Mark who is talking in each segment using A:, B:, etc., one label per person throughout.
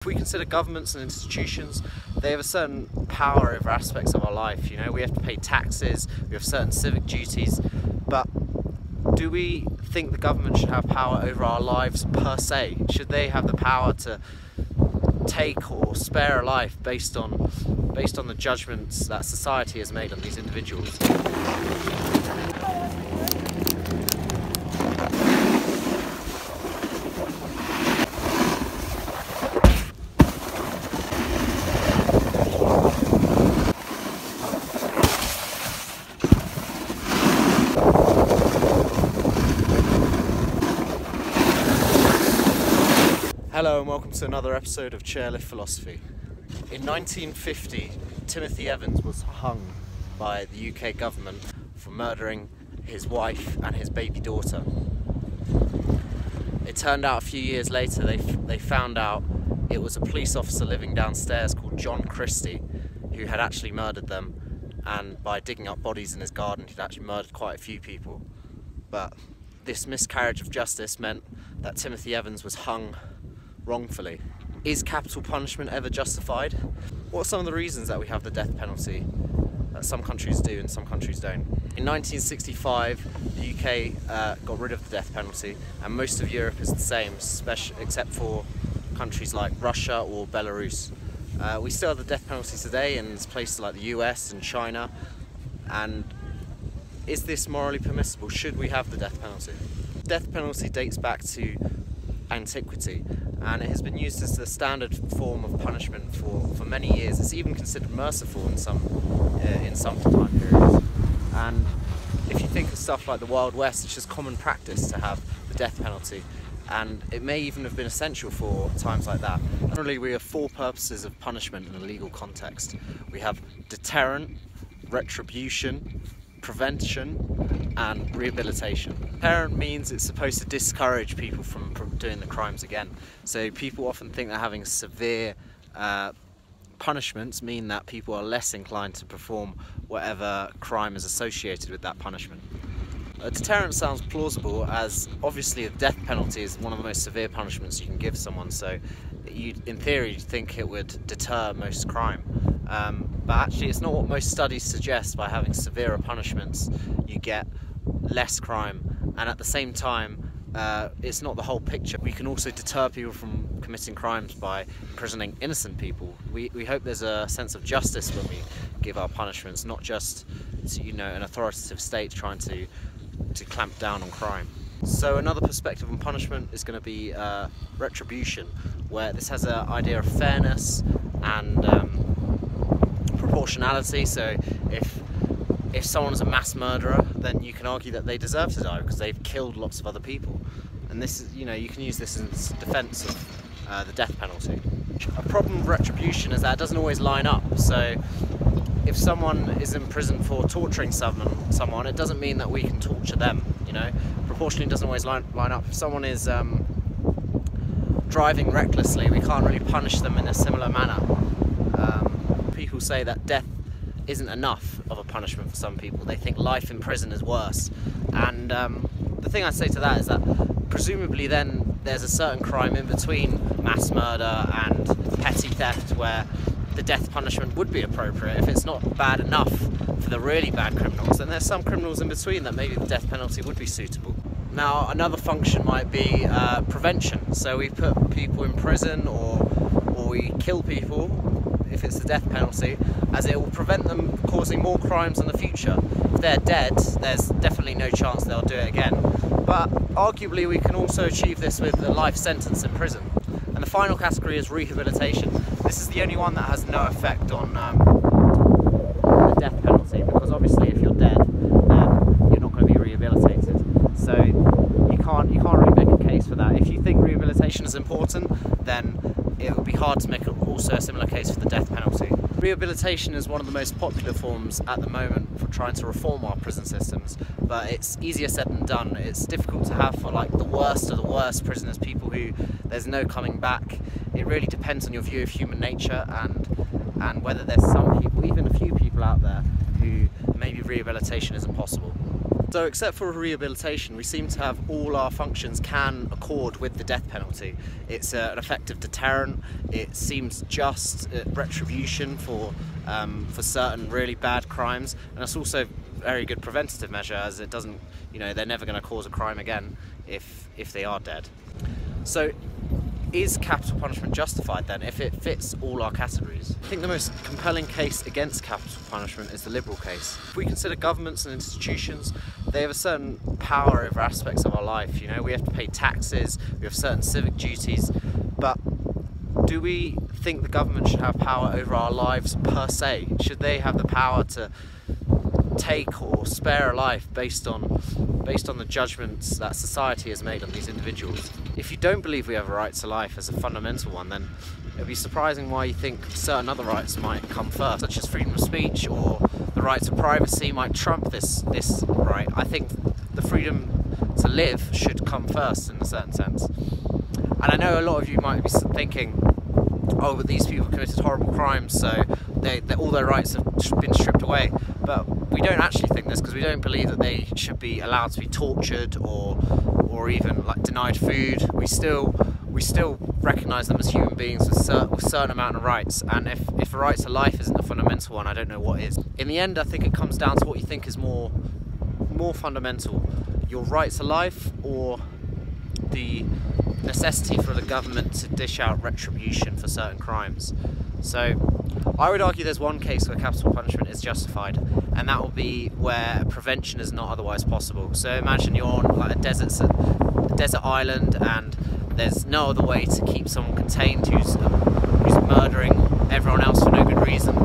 A: If we consider governments and institutions, they have a certain power over aspects of our life. You know, we have to pay taxes, we have certain civic duties, but do we think the government should have power over our lives per se? Should they have the power to take or spare a life based on the judgments that society has made on these individuals? Hello and welcome to another episode of Chairlift Philosophy. In 1950, Timothy Evans was hung by the UK government for murdering his wife and his baby daughter. It turned out a few years later they found out it was a police officer living downstairs called John Christie who had actually murdered them, and by digging up bodies in his garden he'd actually murdered quite a few people. But this miscarriage of justice meant that Timothy Evans was hung wrongfully. Is capital punishment ever justified? What are some of the reasons that we have the death penalty that some countries do and some countries don't? In 1965, the UK got rid of the death penalty, and most of Europe is the same, except for countries like Russia or Belarus. We still have the death penalty today in places like the US and China. And is this morally permissible? Should we have the death penalty? The death penalty dates back to antiquity, and it has been used as the standard form of punishment for many years. It's even considered merciful in some time periods. And if you think of stuff like the Wild West, it's just common practice to have the death penalty, and it may even have been essential for times like that. Generally, we have four purposes of punishment in a legal context. We have deterrent, retribution, prevention and rehabilitation. Deterrent means it's supposed to discourage people from doing the crimes again. So people often think that having severe punishments mean that people are less inclined to perform whatever crime is associated with that punishment. A deterrent sounds plausible, as obviously the death penalty is one of the most severe punishments you can give someone, so in theory you'd think it would deter most crime. But actually it's not what most studies suggest. By having severer punishments you get less crime, and at the same time it's not the whole picture. We can also deter people from committing crimes by imprisoning innocent people. We hope there's a sense of justice when we give our punishments, not just to, an authoritative state trying to clamp down on crime. So another perspective on punishment is going to be retribution, where this has an idea of fairness and proportionality. So if someone is a mass murderer, then you can argue that they deserve to die because they've killed lots of other people, and this is, you can use this in defense of the death penalty. A problem with retribution is that it doesn't always line up. So if someone is in prison for torturing someone, it doesn't mean that we can torture them. Proportionally doesn't always line up. If someone is driving recklessly, we can't really punish them in a similar manner. People say that death isn't enough of a punishment for some people. They think life in prison is worse. And the thing I say to that is that presumably then there's a certain crime in between mass murder and petty theft where the death punishment would be appropriate. If it's not bad enough for the really bad criminals, then there's some criminals in between that maybe the death penalty would be suitable. Now, another function might be prevention. So we put people in prison or we kill people, if it's the death penalty, as it will prevent them causing more crimes in the future. If they're dead, there's definitely no chance they'll do it again. But arguably we can also achieve this with a life sentence in prison. And the final category is rehabilitation. This is the only one that has no effect on the death penalty, because obviously if you're dead, then you're not going to be rehabilitated. So you can't really make a case for that. If you think rehabilitation is important, then it would be hard to make also a similar case for the death penalty. Rehabilitation is one of the most popular forms at the moment for trying to reform our prison systems, but it's easier said than done. It's difficult to have for like the worst of the worst prisoners, people who there's no coming back. It really depends on your view of human nature and whether there's some people, even a few people out there, who maybe rehabilitation isn't possible. So except for rehabilitation, we seem to have all our functions can accord with the death penalty. It's an effective deterrent, it seems just retribution for certain really bad crimes, and it's also a very good preventative measure, as it doesn't, they're never going to cause a crime again if they are dead. So is capital punishment justified then, if it fits all our categories? I think the most compelling case against capital punishment is the liberal case. If we consider governments and institutions, they have a certain power over aspects of our life. We have to pay taxes, we have certain civic duties, but do we think the government should have power over our lives per se? Should they have the power to take or spare a life based on the judgments that society has made on these individuals? If you don't believe we have a right to life as a fundamental one, then it would be surprising why you think certain other rights might come first, such as freedom of speech or the right to privacy might trump this right. I think the freedom to live should come first in a certain sense. And I know a lot of you might be thinking, oh, but these people committed horrible crimes, so all their rights have been stripped away. But we don't actually think this, because we don't believe that they should be allowed to be tortured or even denied food. We still recognise them as human beings with a certain amount of rights, and if a right to life isn't a fundamental one, I don't know what is. In the end, I think it comes down to what you think is more fundamental: your right to life, or the necessity for the government to dish out retribution for certain crimes. So I would argue there's one case where capital punishment is justified, and that will be where prevention is not otherwise possible. So imagine you're on a desert island, and there's no other way to keep someone contained who's murdering everyone else for no good reason.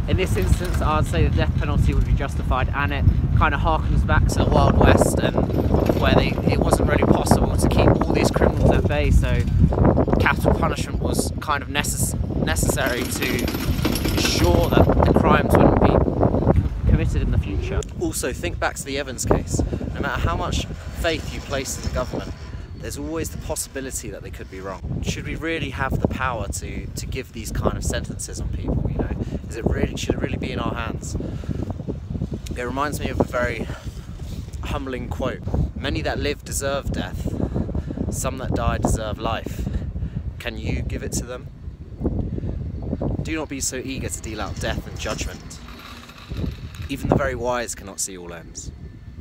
A: In this instance, I'd say the death penalty would be justified, and it kind of harkens back to the Wild West, and where it wasn't really possible to keep all these criminals at bay, so capital punishment was kind of necessary to ensure that the crimes wouldn't be committed in the future. Also, think back to the Evans case. No matter how much faith you place in the government, there's always the possibility that they could be wrong. Should we really have the power to give these kind of sentences on people? Should it really be in our hands? It reminds me of a very humbling quote: "Many that live deserve death, some that die deserve life. Can you give it to them? Do not be so eager to deal out death and judgment. Even the very wise cannot see all ends."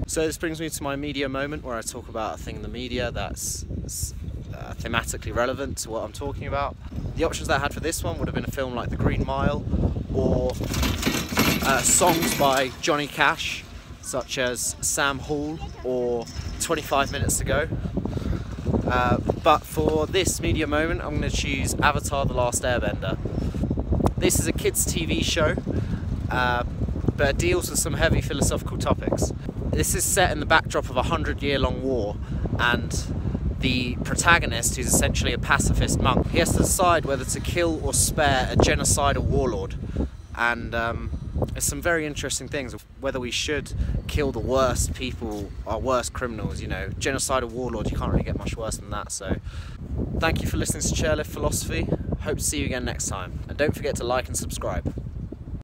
A: So this brings me to my media moment, where I talk about a thing in the media that's thematically relevant to what I'm talking about. The options that I had for this one would have been a film like The Green Mile, or songs by Johnny Cash, such as Sam Hall or 25 Minutes to Go. But for this media moment, I'm going to choose Avatar: The Last Airbender. This is a kids' TV show, but it deals with some heavy philosophical topics. This is set in the backdrop of a 100-year-long war, and the protagonist, who's essentially a pacifist monk, he has to decide whether to kill or spare a genocidal warlord. And there's some very interesting things, whether we should kill the worst people, our worst criminals. Genocidal warlord, you can't really get much worse than that. So thank you for listening to Chairlift Philosophy. Hope to see you again next time, and don't forget to like and subscribe.